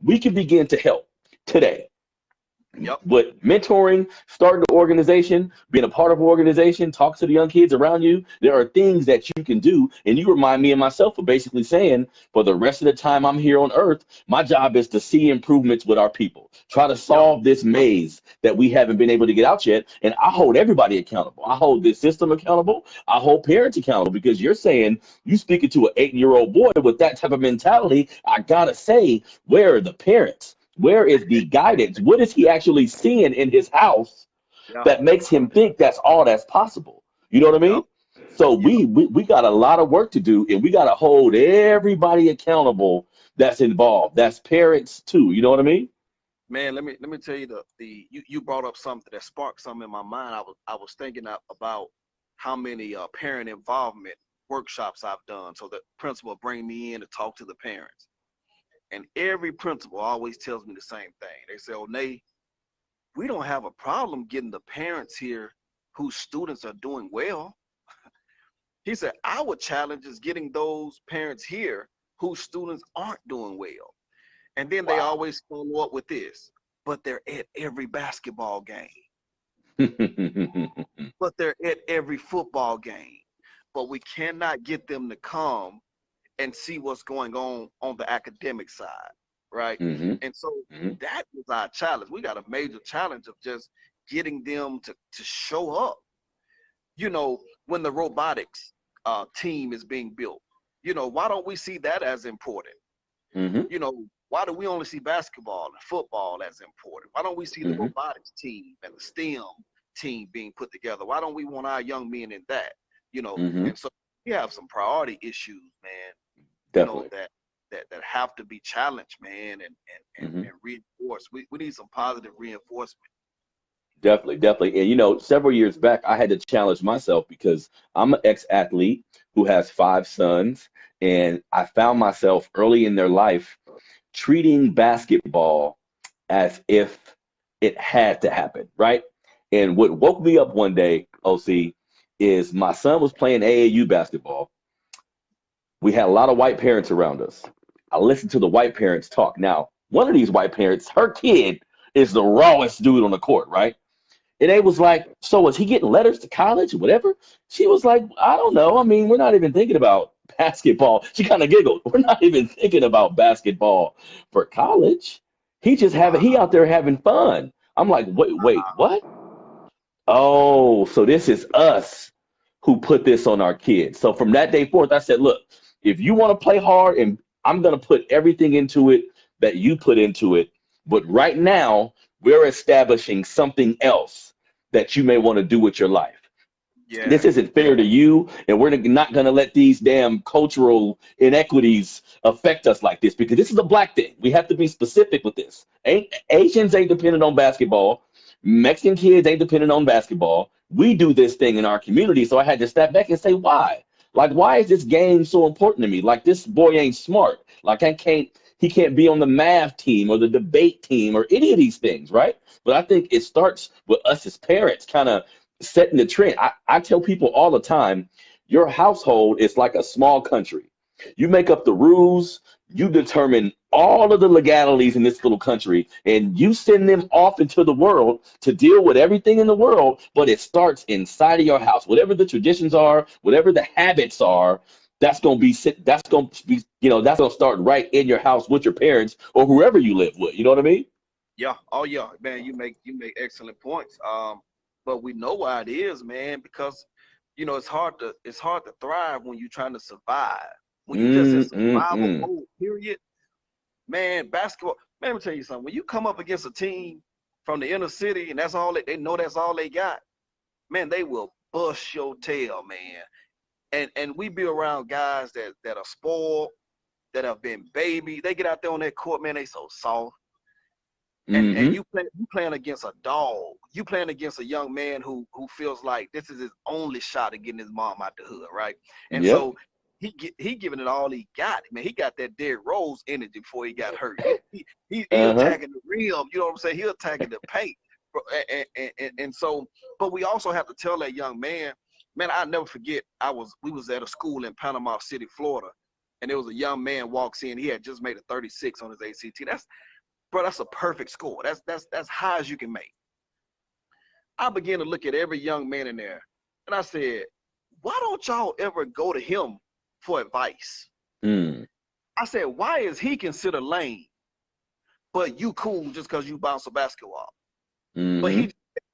we can begin to help today. Yep. But mentoring, starting an organization, being a part of an organization, talk to the young kids around you, there are things that you can do. And you remind me and myself of basically saying, for the rest of the time I'm here on earth, my job is to see improvements with our people, try to Yep. solve this maze that we haven't been able to get out yet. And I hold everybody accountable. I hold this system accountable. I hold parents accountable, because you're saying, you speaking to an 8-year-old boy with that type of mentality. I gotta say, where are the parents? Where is the guidance? What is he actually seeing in his house Yep. that makes him think that's all that's possible? You know what I Yep. mean? So Yep. we got a lot of work to do, and we got to hold everybody accountable that's involved. That's parents too. You know what I mean? Man, let me tell you, you brought up something that sparked something in my mind. I was thinking about how many parent involvement workshops I've done. So the principal bring me in to talk to the parents, and every principal always tells me the same thing. They say, "O'Nae, we don't have a problem getting the parents here whose students are doing well." He said, "Our challenge is getting those parents here whose students aren't doing well." And then they Wow. always follow up with this, "But they're at every basketball game. But they're at every football game. But we cannot get them to come and see what's going on the academic side," right? hmm And so hmm that is our challenge. We got a major challenge of just getting them to show up. When the robotics team is being built, why don't we see that as important? hmm Why do we only see basketball and football as important? Why don't we see the hmm robotics team and the STEM team being put together? Why don't we want our young men in that? hmm And so we have some priority issues, man, Definitely. that have to be challenged, man, hmm and reinforced. We need some positive reinforcement. Definitely, definitely. And several years back, I had to challenge myself because I'm an ex-athlete who has 5 sons, and I found myself early in their life treating basketball as if it had to happen, right? And what woke me up one day, OC, is my son was playing AAU basketball. We had a lot of white parents around us. I listened to the white parents talk. Now, one of these white parents, her kid is the rawest dude on the court, right? And they was like, "So was he getting letters to college or whatever?" She was like, "I don't know. I mean, we're not even thinking about basketball." She kind of giggled. "We're not even thinking about basketball for college. He Wow. out there having fun." I'm like, wait, what? Oh, so this is us who put this on our kids. So from that day forth, I said, "Look, if you want to play hard, and I'm going to put everything into it that you put into it, but right now we're establishing something else that you may want to do with your life. This Yes. isn't fair to you, and we're not going to let these damn cultural inequities affect us like this, because this is a black thing. We have to be specific with this. Asians ain't dependent on basketball. Mexican kids ain't dependent on basketball. We do this thing in our community." So I had to step back and say, why? Like, why is this game so important to me? Like, this boy ain't smart. Like, he can't be on the math team or the debate team or any of these things, right? But I think it starts with us as parents kind of setting the trend. I tell people all the time, your household is like a small country. You make up the rules, you determine all of the legalities in this little country, and you send them off into the world to deal with everything in the world. But it starts inside of your house. Whatever the traditions are, whatever the habits are, that's gonna start right in your house with your parents or whoever you live with. You know what I mean? Yeah. Oh yeah, man. You make excellent points. But we know why it is, man, because it's hard to thrive when you're trying to survive. When you just in Mm, mm, survival mm. mode, period. Man, basketball. Man, let me tell you something. When you come up against a team from the inner city and that's all they know, that's all they got. Man, they will bust your tail, man. And we be around guys that are spoiled, that have been baby. They get out there on that court, man. They so soft. And Mm-hmm. you playing against a dog. You playing against a young man who feels like this is his only shot at getting his mom out the hood, right? And Yep. so he giving it all he got. Man, he got that Derrick Rose energy before he got hurt. He Uh-huh. attacking the rim. You know what I'm saying? He attacking the paint. And so, but we also have to tell that young man, man, I never forget. We was at a school in Panama City, Florida, and there was a young man walks in. He had just made a 36 on his ACT. That's a perfect score. That's high as you can make. I began to look at every young man in there, and I said, why don't y'all ever go to him for advice? I said, why is he considered lame, but you cool just because you bounce a basketball? But he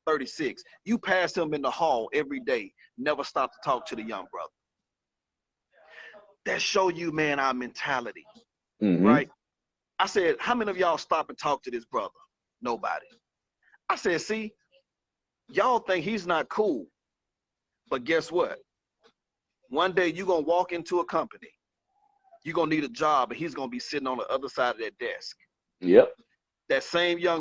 36. You pass him in the hall every day, never stop to talk to the young brother. That show you, man, our mentality, right? I said, how many of y'all stop and talk to this brother? Nobody. I said, see, y'all think he's not cool, but guess what? One day you're going to walk into a company, you're going to need a job, and he's going to be sitting on the other side of that desk. Yep. That same young